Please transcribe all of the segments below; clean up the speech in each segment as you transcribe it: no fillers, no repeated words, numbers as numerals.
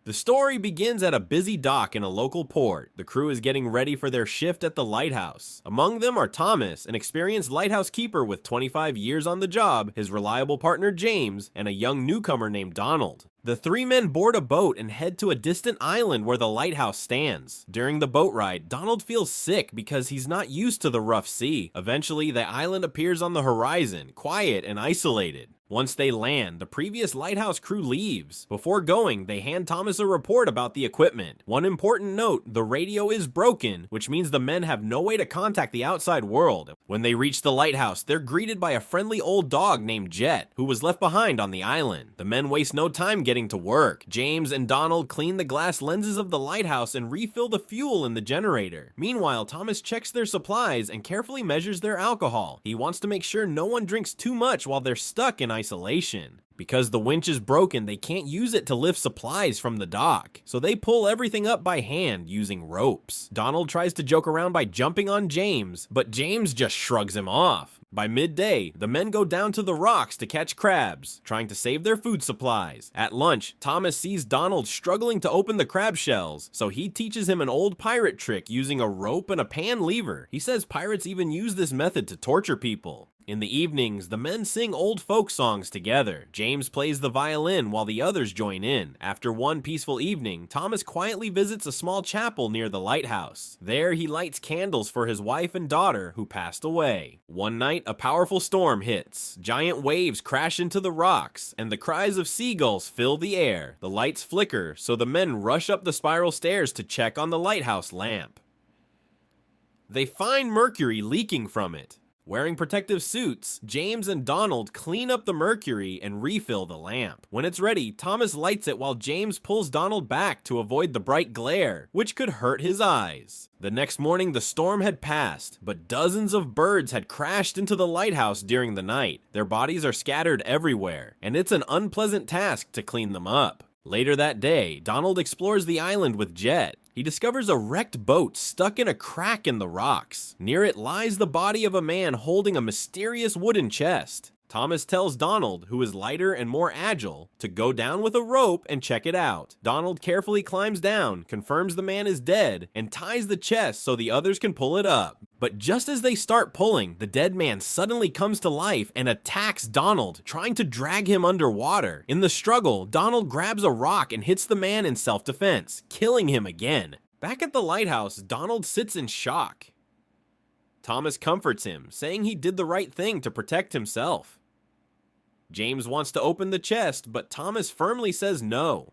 The story begins at a busy dock in a local port. The crew is getting ready for their shift at the lighthouse. Among them are Thomas, an experienced lighthouse keeper with 25 years on the job, his reliable partner James, and a young newcomer named Donald. The three men board a boat and head to a distant island where the lighthouse stands. During the boat ride, Donald feels sick because he's not used to the rough sea. Eventually, the island appears on the horizon, quiet and isolated. Once they land, the previous lighthouse crew leaves. Before going, they hand Thomas a report about the equipment. One important note, the radio is broken, which means the men have no way to contact the outside world. When they reach the lighthouse, they're greeted by a friendly old dog named Jet, who was left behind on the island. The men waste no time getting to work. James and Donald clean the glass lenses of the lighthouse and refill the fuel in the generator. Meanwhile, Thomas checks their supplies and carefully measures their alcohol. He wants to make sure no one drinks too much while they're stuck in isolation. Because the winch is broken, they can't use it to lift supplies from the dock, so they pull everything up by hand using ropes. Donald tries to joke around by jumping on James, but James just shrugs him off. By midday, the men go down to the rocks to catch crabs, trying to save their food supplies. At lunch, Thomas sees Donald struggling to open the crab shells, so he teaches him an old pirate trick using a rope and a pan lever. He says pirates even use this method to torture people. In the evenings, the men sing old folk songs together. James plays the violin while the others join in. After one peaceful evening, Thomas quietly visits a small chapel near the lighthouse. There, he lights candles for his wife and daughter who passed away. One night, a powerful storm hits. Giant waves crash into the rocks, and the cries of seagulls fill the air. The lights flicker, so the men rush up the spiral stairs to check on the lighthouse lamp. They find mercury leaking from it. Wearing protective suits, James and Donald clean up the mercury and refill the lamp. When it's ready, Thomas lights it while James pulls Donald back to avoid the bright glare, which could hurt his eyes. The next morning, the storm had passed, but dozens of birds had crashed into the lighthouse during the night. Their bodies are scattered everywhere, and it's an unpleasant task to clean them up. Later that day, Donald explores the island with Jet. He discovers a wrecked boat stuck in a crack in the rocks. Near it lies the body of a man holding a mysterious wooden chest. Thomas tells Donald, who is lighter and more agile, to go down with a rope and check it out. Donald carefully climbs down, confirms the man is dead, and ties the chest so the others can pull it up. But just as they start pulling, the dead man suddenly comes to life and attacks Donald, trying to drag him underwater. In the struggle, Donald grabs a rock and hits the man in self-defense, killing him again. Back at the lighthouse, Donald sits in shock. Thomas comforts him, saying he did the right thing to protect himself. James wants to open the chest, but Thomas firmly says no.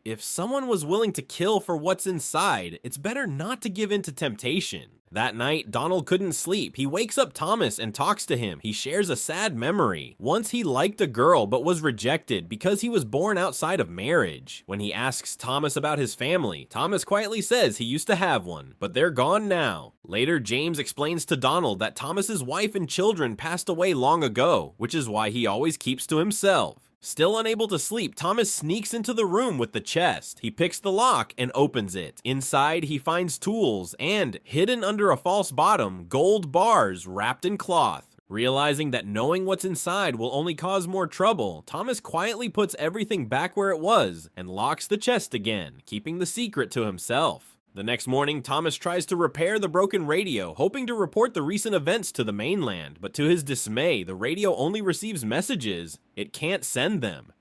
If someone was willing to kill for what's inside, it's better not to give in to temptation. That night, Donald couldn't sleep. He wakes up Thomas and talks to him. He shares a sad memory. Once he liked a girl but was rejected because he was born outside of marriage. When he asks Thomas about his family, Thomas quietly says he used to have one, but they're gone now. Later, James explains to Donald that Thomas's wife and children passed away long ago, which is why he always keeps to himself. Still unable to sleep, Thomas sneaks into the room with the chest. He picks the lock and opens it. Inside, he finds tools and, hidden under a false bottom, gold bars wrapped in cloth. Realizing that knowing what's inside will only cause more trouble, Thomas quietly puts everything back where it was and locks the chest again, keeping the secret to himself. The next morning, Thomas tries to repair the broken radio, hoping to report the recent events to the mainland, but to his dismay, the radio only receives messages. It can't send them.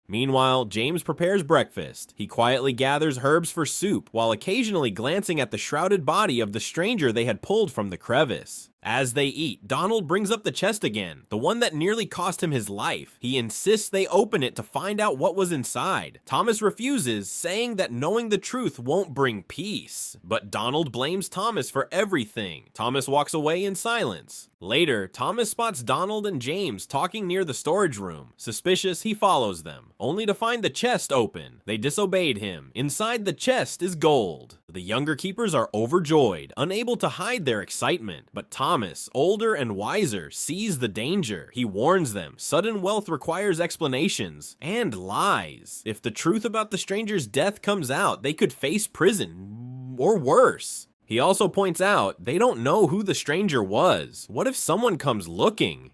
Meanwhile, James prepares breakfast. He quietly gathers herbs for soup, while occasionally glancing at the shrouded body of the stranger they had pulled from the crevice. As they eat, Donald brings up the chest again, the one that nearly cost him his life. He insists they open it to find out what was inside. Thomas refuses, saying that knowing the truth won't bring peace. But Donald blames Thomas for everything. Thomas walks away in silence. Later, Thomas spots Donald and James talking near the storage room. Suspicious, he follows them, only to find the chest open. They disobeyed him. Inside the chest is gold. The younger keepers are overjoyed, unable to hide their excitement, but Thomas, older and wiser, sees the danger. He warns them, sudden wealth requires explanations, and lies. If the truth about the stranger's death comes out, they could face prison, or worse. He also points out, they don't know who the stranger was. What if someone comes looking?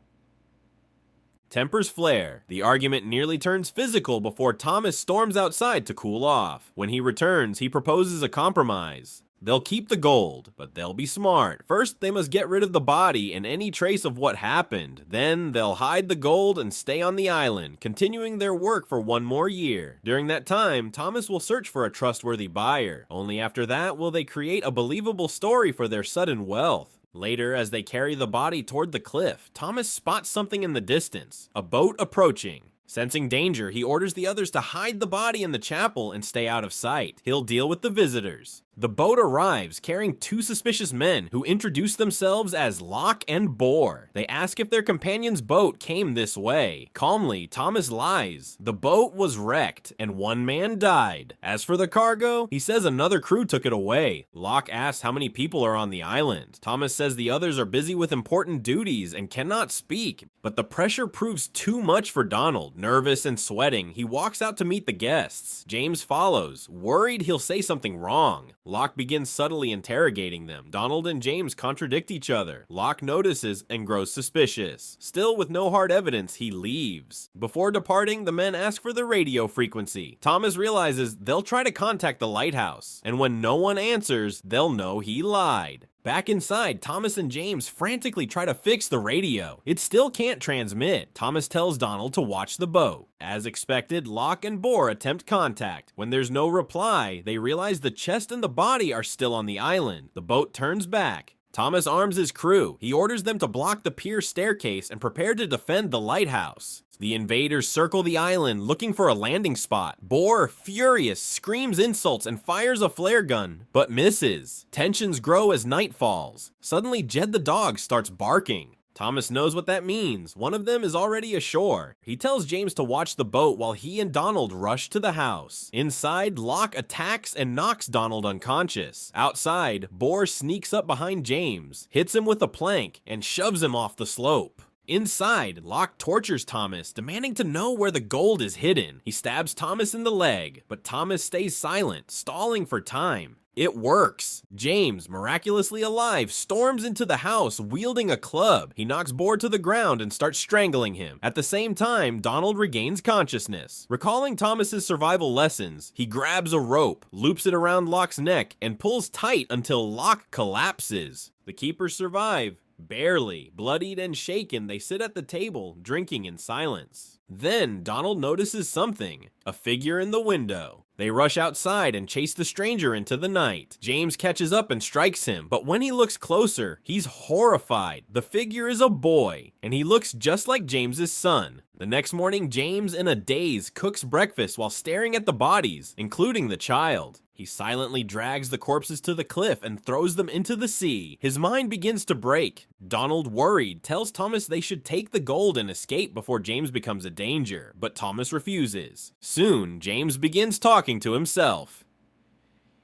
Tempers flare. The argument nearly turns physical before Thomas storms outside to cool off. When he returns, he proposes a compromise. They'll keep the gold, but they'll be smart. First, they must get rid of the body and any trace of what happened. Then, they'll hide the gold and stay on the island, continuing their work for one more year. During that time, Thomas will search for a trustworthy buyer. Only after that will they create a believable story for their sudden wealth. Later, as they carry the body toward the cliff, Thomas spots something in the distance, a boat approaching. Sensing danger, he orders the others to hide the body in the chapel and stay out of sight. He'll deal with the visitors. The boat arrives, carrying two suspicious men who introduce themselves as Locke and Boar. They ask if their companion's boat came this way. Calmly, Thomas lies. The boat was wrecked, and one man died. As for the cargo, he says another crew took it away. Locke asks how many people are on the island. Thomas says the others are busy with important duties and cannot speak. But the pressure proves too much for Donald. Nervous and sweating, he walks out to meet the guests. James follows, worried he'll say something wrong. Locke begins subtly interrogating them. Donald and James contradict each other. Locke notices and grows suspicious. Still with no hard evidence, he leaves. Before departing, the men ask for the radio frequency. Thomas realizes they'll try to contact the lighthouse, and when no one answers, they'll know he lied. Back inside, Thomas and James frantically try to fix the radio. It still can't transmit. Thomas tells Donald to watch the boat. As expected, Locke and Boar attempt contact. When there's no reply, they realize the chest and the body are still on the island. The boat turns back. Thomas arms his crew. He orders them to block the pier staircase and prepare to defend the lighthouse. The invaders circle the island looking for a landing spot. Boar, furious, screams insults and fires a flare gun, but misses. Tensions grow as night falls. Suddenly, Jed the dog starts barking. Thomas knows what that means. One of them is already ashore. He tells James to watch the boat while he and Donald rush to the house. Inside, Locke attacks and knocks Donald unconscious. Outside, Boar sneaks up behind James, hits him with a plank, and shoves him off the slope. Inside, Locke tortures Thomas, demanding to know where the gold is hidden. He stabs Thomas in the leg, but Thomas stays silent, stalling for time. It works. James, miraculously alive, storms into the house wielding a club. He knocks Boar to the ground and starts strangling him. At the same time, Donald regains consciousness. Recalling Thomas's survival lessons, he grabs a rope, loops it around Locke's neck, and pulls tight until Locke collapses. The keepers survive. Barely. Bloodied and shaken, they sit at the table, drinking in silence. Then, Donald notices something. A figure in the window. They rush outside and chase the stranger into the night. James catches up and strikes him, but when he looks closer, he's horrified. The figure is a boy, and he looks just like James's son. The next morning, James, in a daze, cooks breakfast while staring at the bodies, including the child. He silently drags the corpses to the cliff and throws them into the sea. His mind begins to break. Donald, worried, tells Thomas they should take the gold and escape before James becomes a danger, but Thomas refuses. Soon, James begins talking to himself.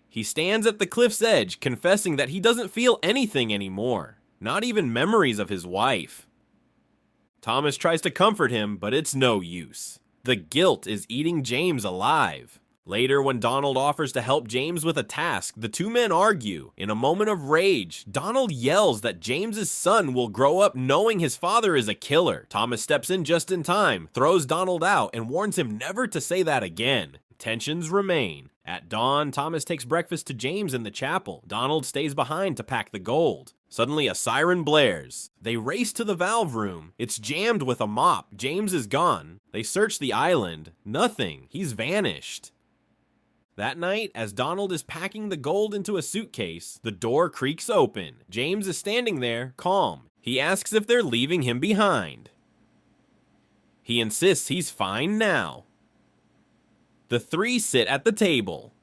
He stands at the cliff's edge, confessing that he doesn't feel anything anymore, not even memories of his wife. Thomas tries to comfort him, but it's no use. The guilt is eating James alive. Later, when Donald offers to help James with a task, the two men argue. In a moment of rage, Donald yells that James's son will grow up knowing his father is a killer. Thomas steps in just in time, throws Donald out, and warns him never to say that again. Tensions remain. At dawn, Thomas takes breakfast to James in the chapel. Donald stays behind to pack the gold. Suddenly, a siren blares. They race to the valve room. It's jammed with a mop. James is gone. They search the island. Nothing. He's vanished. That night, as Donald is packing the gold into a suitcase, the door creaks open. James is standing there, calm. He asks if they're leaving him behind. He insists he's fine now. The three sit at the table.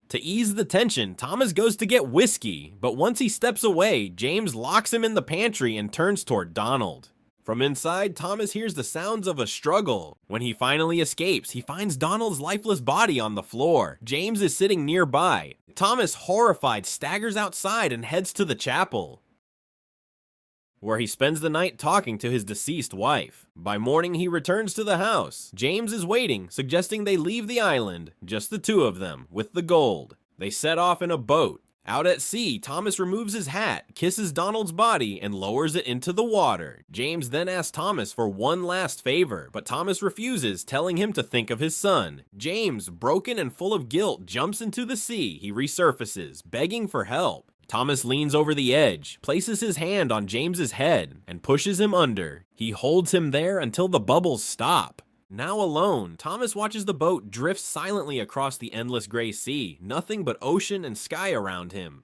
To ease the tension, Thomas goes to get whiskey, but once he steps away, James locks him in the pantry and turns toward Donald. From inside, Thomas hears the sounds of a struggle. When he finally escapes, he finds Donald's lifeless body on the floor. James is sitting nearby. Thomas, horrified, staggers outside and heads to the chapel, where he spends the night talking to his deceased wife. By morning, he returns to the house. James is waiting, suggesting they leave the island, just the two of them, with the gold. They set off in a boat. Out at sea, Thomas removes his hat, kisses Donald's body, and lowers it into the water. James then asks Thomas for one last favor, but Thomas refuses, telling him to think of his son. James, broken and full of guilt, jumps into the sea. He resurfaces, begging for help. Thomas leans over the edge, places his hand on James's head, and pushes him under. He holds him there until the bubbles stop. Now alone, Thomas watches the boat drift silently across the endless gray sea, nothing but ocean and sky around him.